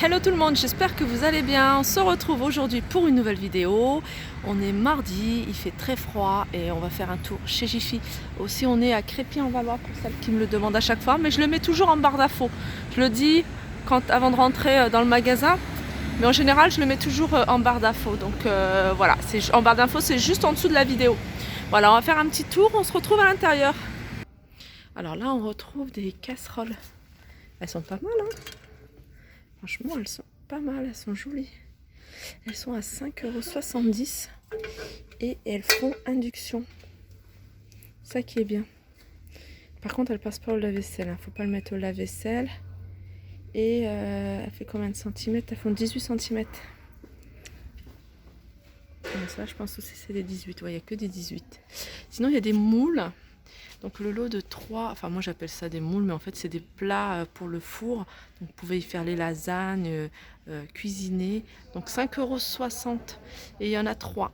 Hello tout le monde, j'espère que vous allez bien. On se retrouve aujourd'hui pour une nouvelle vidéo. On est mardi, il fait très froid et on va faire un tour chez Jiffy. Aussi on est à Crépy-en-Valois pour celles qui me le demandent à chaque fois, mais je le mets toujours en barre d'infos. Je le dis avant de rentrer dans le magasin, mais en général je le mets toujours en barre d'infos. Donc voilà, en barre d'infos, c'est juste en dessous de la vidéo. Voilà, on va faire un petit tour, on se retrouve à l'intérieur. Alors là on retrouve des casseroles. Elles sont pas mal, hein. Franchement, elles sont pas mal, elles sont jolies. Elles sont à 5,70 € et elles font induction. Ça qui est bien. Par contre, elles passent pas au lave-vaisselle. Faut pas le mettre au lave-vaisselle. Et elle fait combien de centimètres? Elles font 18 centimètres. Ça, je pense aussi c'est des 18. Ouais, il n'y a que des 18. Sinon, il y a des moules. Donc le lot de 3, enfin moi j'appelle ça des moules, mais en fait c'est des plats pour le four. Donc vous pouvez y faire les lasagnes, cuisiner. Donc 5,60 € et il y en a 3.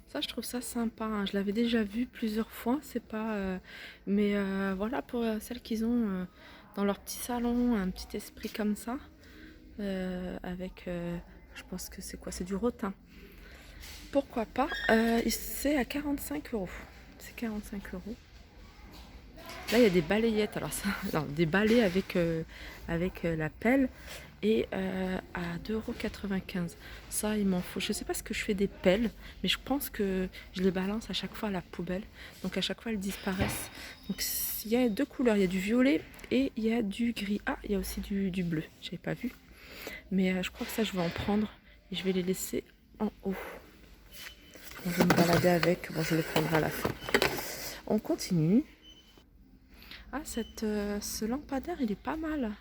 Ça je trouve ça sympa, hein. Je l'avais déjà vu plusieurs fois, c'est pas... mais voilà pour celles qui ont dans leur petit salon, un petit esprit comme ça. Avec, je pense que c'est quoi? C'est du rotin. Pourquoi pas, c'est à 45 €. C'est 45 €. Là, il y a des balayettes. Alors ça, non, des balais avec la pelle et à 2,95 €. Ça, il m'en faut. Je ne sais pas ce que je fais des pelles, mais je pense que je les balance à chaque fois à la poubelle. Donc à chaque fois, elles disparaissent. Donc il y a deux couleurs. Il y a du violet et il y a du gris. Ah, il y a aussi du bleu. Je n'avais pas vu. Mais je crois que ça, je vais en prendre et je vais les laisser en haut. On va me balader avec, bon je les prendrai à la fin. On continue. Ah, ce lampadaire, il est pas mal.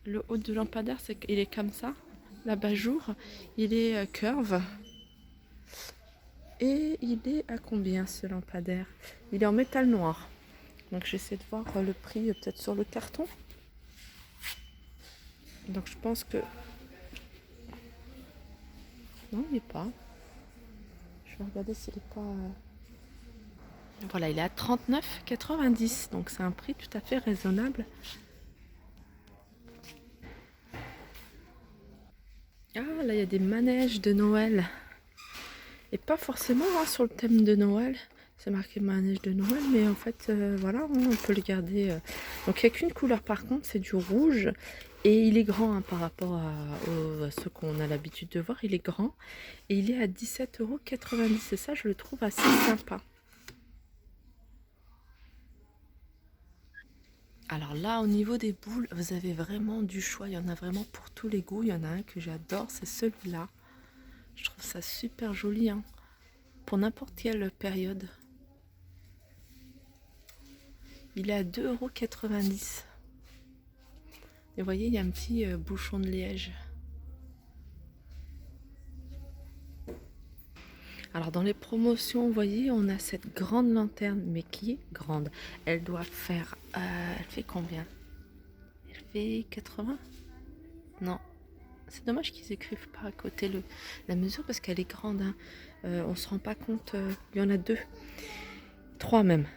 Le haut de lampadaire, il est comme ça. L'abat-jour, il est curve. Et il est à combien ce lampadaire? Il est en métal noir. Donc j'essaie de voir le prix peut-être sur le carton. Donc je pense que... Non, il n'est pas. Je vais regarder s'il n'est pas... Voilà, il est à 39,90 €. Donc c'est un prix tout à fait raisonnable. Ah, là, il y a des manèges de Noël. Et pas forcément sur le thème de Noël. C'est marqué manège de Noël, mais en fait, voilà, on peut le garder. Donc il n'y a qu'une couleur par contre, c'est du rouge. Et il est grand, hein, par rapport à ceux qu'on a l'habitude de voir. Il est grand. Et il est à 17,90 €. Et ça, je le trouve assez sympa. Alors là, au niveau des boules, vous avez vraiment du choix. Il y en a vraiment pour tous les goûts. Il y en a un que j'adore, c'est celui-là. Je trouve ça super joli, hein, pour n'importe quelle période. Il est à 2,90 €. Et vous voyez, il y a un petit bouchon de liège. Alors dans les promotions, vous voyez, on a cette grande lanterne, mais qui est grande. Elle doit faire... elle fait combien? Elle fait 80? Non. C'est dommage qu'ils écrivent pas à côté la mesure parce qu'elle est grande, hein. On se rend pas compte. Il y en a deux. 3 même.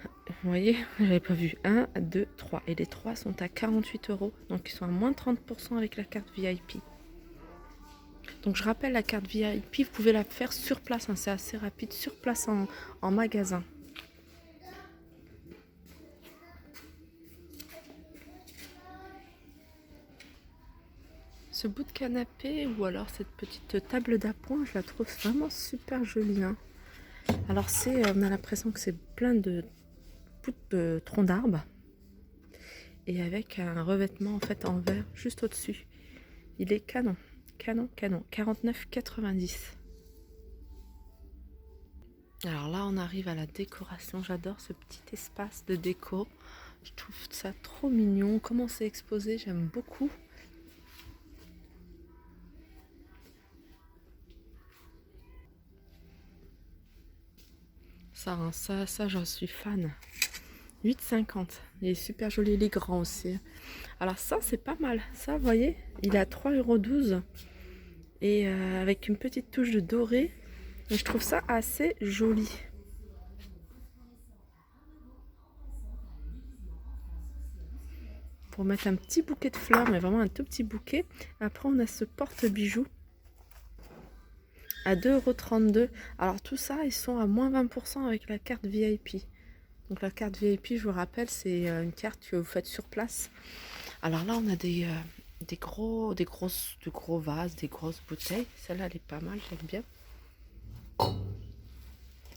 Vous voyez, j'avais pas vu. 1, 2, 3. Et les 3 sont à 48 €. Donc ils sont à moins de 30% avec la carte VIP. Donc je rappelle, la carte VIP, vous pouvez la faire sur place, hein, c'est assez rapide, sur place en magasin. Ce bout de canapé ou alors cette petite table d'appoint, je la trouve vraiment super jolie, hein. Alors on a l'impression que c'est plein de troncs d'arbres et avec un revêtement en fait en verre juste au-dessus. Il est canon, canon, canon. 49,90 €. Alors là, on arrive à la décoration. J'adore ce petit espace de déco. Je trouve ça trop mignon. Comment c'est exposé, j'aime beaucoup. Ça, j'en suis fan. 8,50 €. Il est super joli, il est grand aussi. Alors ça, c'est pas mal. Ça, vous voyez, il est à 3,12 €. Et avec une petite touche de doré. Et je trouve ça assez joli. pour mettre un petit bouquet de fleurs, mais vraiment un tout petit bouquet. Après, on a ce porte-bijoux à 2,32 €. Alors tout ça, ils sont à moins 20% avec la carte VIP. Donc la carte VIP, je vous rappelle, c'est une carte que vous faites sur place. Alors là, on a de gros vases, des grosses bouteilles. Celle-là, elle est pas mal, j'aime bien.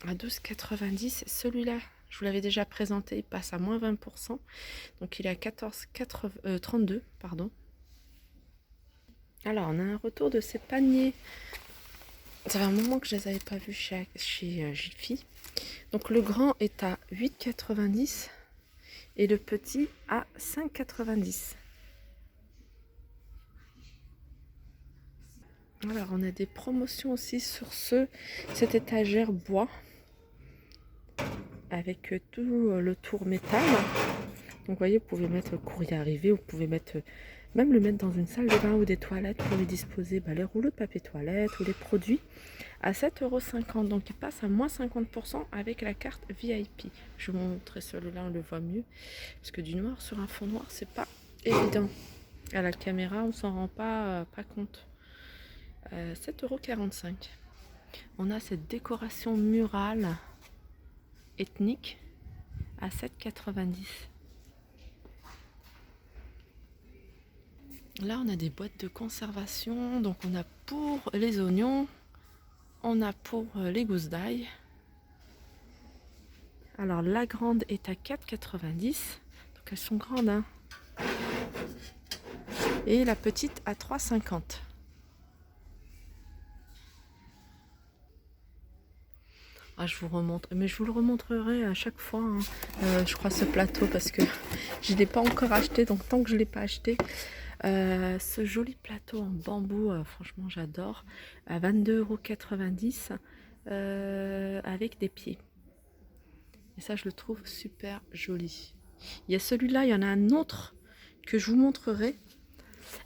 À 12,90 €. Celui-là, je vous l'avais déjà présenté, il passe à moins 20%. Donc il est à 32, pardon. Alors, on a un retour de ces paniers. Ça fait un moment que je ne les avais pas vus chez Jiffy. Donc le grand est à 8,90 € et le petit à 5,90 €. Alors, on a des promotions aussi sur cette étagère bois avec tout le tour métal. Donc vous voyez, vous pouvez mettre le courrier arrivé, vous pouvez même le mettre dans une salle de bain ou des toilettes pour y disposer les rouleaux de papier toilette ou les produits à 7,50 €. Donc il passe à moins 50% avec la carte VIP. Je vais vous montrer celui-là, on le voit mieux. Parce que du noir sur un fond noir, c'est pas évident. À la caméra, on s'en rend pas compte. 7,45 €. On a cette décoration murale ethnique à 7,90 €. Là, on a des boîtes de conservation. Donc, on a pour les oignons, on a pour les gousses d'ail. Alors, la grande est à 4,90 €. Donc, elles sont grandes, hein. Et la petite à 3,50 €. Ah, je vous remontre, mais je vous le remontrerai à chaque fois, hein. Je crois ce plateau parce que je ne l'ai pas encore acheté, donc tant que je ne l'ai pas acheté, ce joli plateau en bambou, franchement j'adore, à 22,90 € avec des pieds. Et ça, je le trouve super joli. Il y a celui-là, il y en a un autre que je vous montrerai.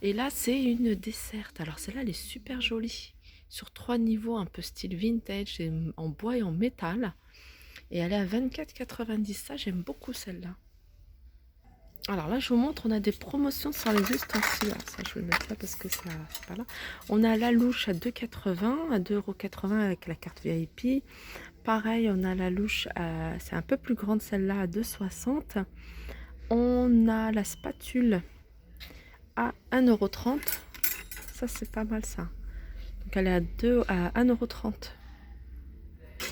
Et là, c'est une desserte. Alors celle-là, elle est super jolie. Sur 3 niveaux, un peu style vintage, en bois et en métal. Et elle est à 24,90 €. Ça, j'aime beaucoup celle-là. Alors là, je vous montre, on a des promotions sur les ustensiles. Alors ça, je vais le mettre là parce que ça, c'est pas là. On a la louche à 2,80 €, à 2,80 € avec la carte VIP. Pareil, on a la louche, c'est un peu plus grande celle-là, à 2,60 €. On a la spatule à 1,30 €. Ça, c'est pas mal ça. Donc elle est à 1,30 €.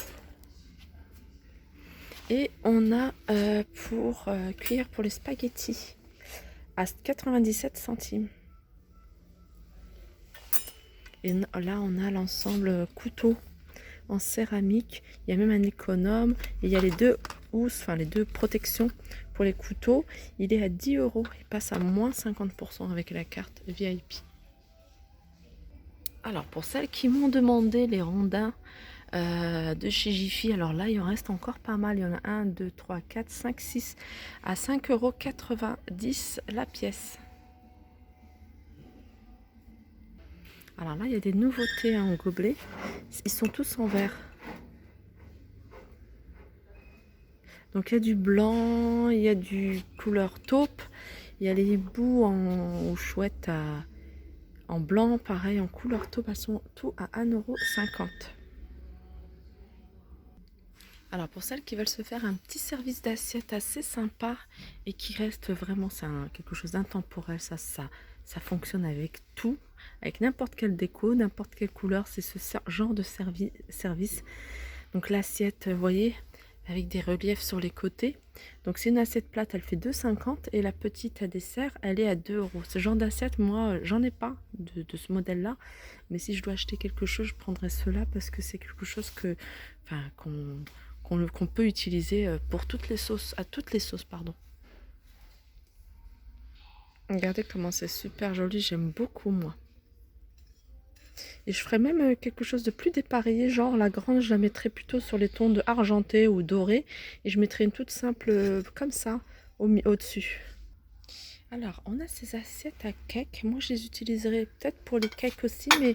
Et on a pour cuillère pour les spaghettis à 97 centimes. Et là, on a l'ensemble couteau en céramique. Il y a même un économe. Et il y a les deux housses, enfin les deux protections pour les couteaux. Il est à 10 €. Il passe à moins 50% avec la carte VIP. Alors, pour celles qui m'ont demandé les rondins de chez Jiffy, alors là, il en reste encore pas mal. Il y en a 1, 2, 3, 4, 5, 6 à 5,90 € la pièce. Alors là, il y a des nouveautés en gobelet. Ils sont tous en verre. Donc il y a du blanc, il y a du couleur taupe, il y a les hiboux aux chouettes en blanc, pareil en couleur taupe, elles sont tout à 1,50 €. Alors pour celles qui veulent se faire un petit service d'assiette assez sympa et qui reste vraiment, c'est quelque chose d'intemporel, ça fonctionne avec tout, avec n'importe quelle déco, n'importe quelle couleur, c'est ce genre de service. Donc l'assiette, vous voyez, avec des reliefs sur les côtés. Donc c'est une assiette plate, elle fait 2,50 € et la petite à dessert, elle est à 2 €. Ce genre d'assiette, moi, j'en ai pas de ce modèle-là, mais si je dois acheter quelque chose, je prendrai cela parce que c'est quelque chose qu'on peut utiliser pour toutes les sauces, à toutes les sauces, pardon. Regardez comment c'est super joli, j'aime beaucoup moi. Et je ferais même quelque chose de plus dépareillé, genre la grande, je la mettrais plutôt sur les tons de argenté ou doré. Et je mettrais une toute simple comme ça au-dessus. Alors, on a ces assiettes à cake. Moi, je les utiliserai peut-être pour les cakes aussi, mais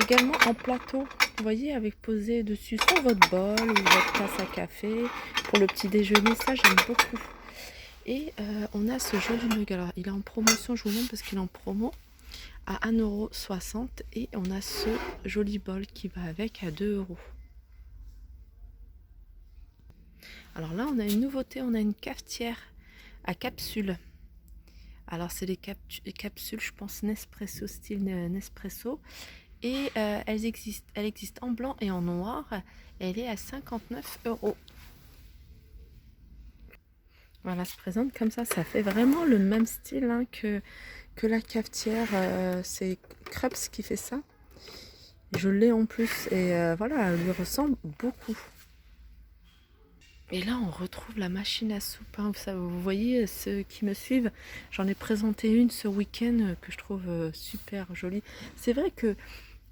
également en plateau. Vous voyez, avec posé dessus soit votre bol ou votre tasse à café. Pour le petit déjeuner, ça, j'aime beaucoup. Et on a ce joli mug. Alors il est en promotion, je vous montre parce qu'il est en promo à 1,60 € et on a ce joli bol qui va avec à 2 €. Alors là on a une nouveauté, on a une cafetière à capsules. Alors c'est les capsules, je pense Nespresso, style Nespresso. Et elle existe en blanc et en noir. Elle est à 59 €. Voilà, se présente comme ça fait vraiment le même style hein, que la cafetière. C'est Krebs qui fait ça. Je l'ai en plus et voilà, elle lui ressemble beaucoup. Et là, on retrouve la machine à soupe. Hein. Vous voyez, ceux qui me suivent, j'en ai présenté une ce week-end que je trouve super jolie. C'est vrai que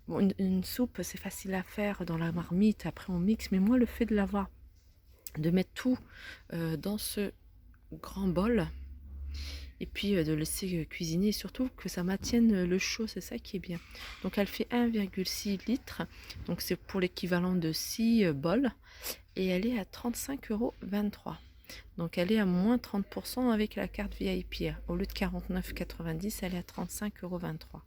bon, une soupe, c'est facile à faire dans la marmite, après on mixe, mais moi, le fait de l'avoir, de mettre tout dans ce grand bol, et puis de laisser cuisiner, et surtout que ça maintienne le chaud, c'est ça qui est bien. Donc elle fait 1,6 litres, donc c'est pour l'équivalent de 6 bols, et elle est à 35,23 €. Donc elle est à moins 30% avec la carte VIP. Au lieu de 49,90 €, elle est à 35,23 €.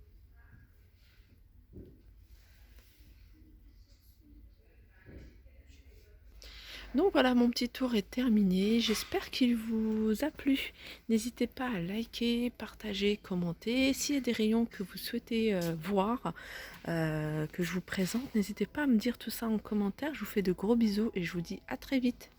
Donc voilà, mon petit tour est terminé. J'espère qu'il vous a plu. N'hésitez pas à liker, partager, commenter. S'il y a des rayons que vous souhaitez voir, que je vous présente, n'hésitez pas à me dire tout ça en commentaire. Je vous fais de gros bisous et je vous dis à très vite.